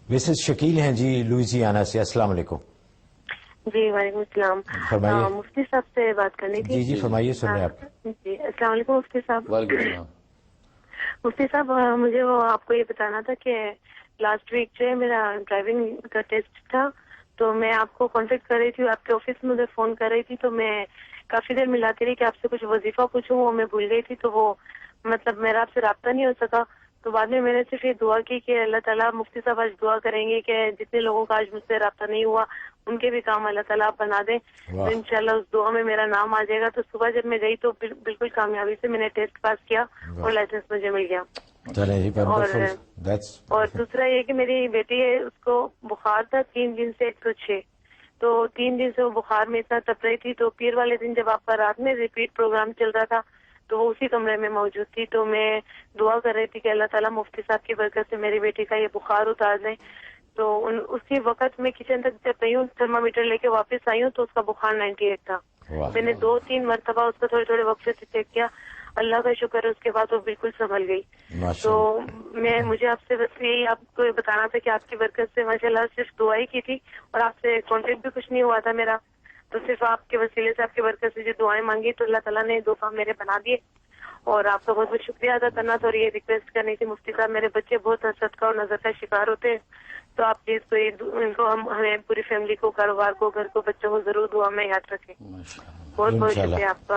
Mrs Shakeel ہیں جی لوئزیانا سے. السلام علیکم. جی وعلیکم السلام. فرمائیے. مفتی صاحب سے بات کرنی تھی. جی فرمائیے, سن رہے ہیں آپ. جی السلام علیکم مفتی صاحب. وعلیکم السلام. مفتی صاحب مجھے وہ آپ کو یہ بتانا تھا کہ لاسٹ ویک جو ہے میرا ڈرائیونگ کا ٹیسٹ تھا, تو میں آپ کو کانٹیکٹ کر رہی تھی, آپ کے آفس میں مجھے فون کر رہی تھی, تو میں کافی دیر ملاتی رہی کہ آپ سے کچھ وظیفہ پوچھوں, وہ میں بھول گئی تھی, تو وہ مطلب میرا آپ سے رابطہ نہیں ہو سکا. تو بعد میں نے صرف یہ دعا کی کہ اللہ تعالیٰ مفتی صاحب آج دعا کریں گے کہ جتنے لوگوں کا آج مجھ سے رابطہ نہیں ہوا ان کے بھی کام اللہ تعالیٰ آپ بنا دیں. تو انشاءاللہ اس دعا میں میرا نام آ جائے گا. تو صبح جب میں گئی تو بالکل کامیابی سے میں نے ٹیسٹ پاس کیا اور لائسنس مجھے مل گیا. اور دوسرا یہ کہ میری بیٹی ہے, اس کو بخار تھا 3 دن سے 106, تو 3 دن سے وہ بخار میں اتنا تپ رہی تھی. تو پیر والے دن جب آپ کا رات میں ریپیٹ پروگرام چل رہا تھا تو وہ اسی کمرے میں موجود تھی, تو میں دعا کر رہی تھی کہ اللہ تعالیٰ مفتی صاحب کی برکت سے میری بیٹی کا یہ بخار اتار دیں. تو اسی وقت میں کچن تک جب گئی ہوں, تھرمامیٹر لے کے واپس آئی ہوں تو اس کا بخار 98 تھا. میں نے 2-3 مرتبہ اس کو تھوڑے تھوڑے وقت سے چیک کیا, اللہ کا شکر ہے اس کے بعد وہ بالکل سنبھل گئی. تو مجھے آپ سے بس یہی آپ کو بتانا تھا کہ آپ کی برکت سے ماشاء اللہ صرف دعا ہی کی تھی اور آپ سے کانٹیکٹ بھی کچھ نہیں ہوا تھا میرا, تو صرف آپ کے وسیلے سے آپ کی برکت سے جو دعائیں مانگی تو اللہ تعالیٰ نے 2 کام میرے بنا دیے. اور آپ کا بہت بہت شکریہ ادا کرنا تھا, اور یہ ریکویسٹ کرنی تھی مفتی صاحب, میرے بچے بہت حسد کا اور نظر کا شکار ہوتے ہیں, تو آپ پلیز تو ان کو ہمیں پوری فیملی کو, کاروبار کو, گھر کو, بچوں کو ضرور دعا میں یاد رکھیں. بہت بہت شکریہ آپ کا.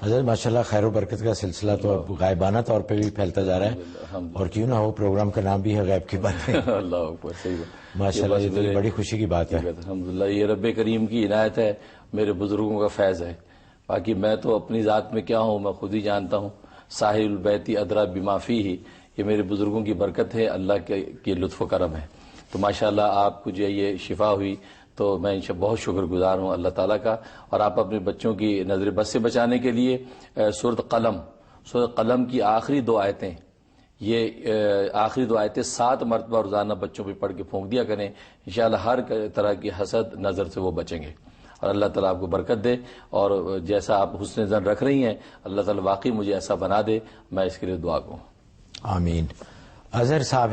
حضرت ماشاء اللہ خیر و برکت کا سلسلہ تو اب غائبانہ طور پہ بھی پھیلتا جا رہا ہے, اور کیوں نہ ہو پروگرام کا نام بھی ہے غیب کی باتیں. اللہ اکبر. صحیح بات, ماشاء اللہ یہ بڑی خوشی کی بات ہے. الحمدللہ یہ رب کریم کی عنایت ہے, میرے بزرگوں کا فیض ہے. باقی میں تو اپنی ذات میں کیا ہوں میں خود ہی جانتا ہوں. صاحب البیتی ادرا بما فیہ, یہ میرے بزرگوں کی برکت ہے, اللہ کے لطف و کرم ہے. تو ماشاءاللہ آپ کو جو یہ شفا ہوئی تو میں انشاءاللہ بہت شکر گزار ہوں اللہ تعالیٰ کا. اور آپ اپنے بچوں کی نظر بد سے بچانے کے لیے سورۃ قلم کی آخری 2 آیتیں, یہ آخری 2 آیتیں 7 مرتبہ روزانہ بچوں پہ پڑھ کے پھونک دیا کریں. انشاءاللہ ہر طرح کی حسد نظر سے وہ بچیں گے, اور اللہ تعالیٰ آپ کو برکت دے. اور جیسا آپ حسن ظن رکھ رہی ہیں اللہ تعالیٰ واقعی مجھے ایسا بنا دے, میں اس کے لیے دعا کروں. آمین. اظہر صاحب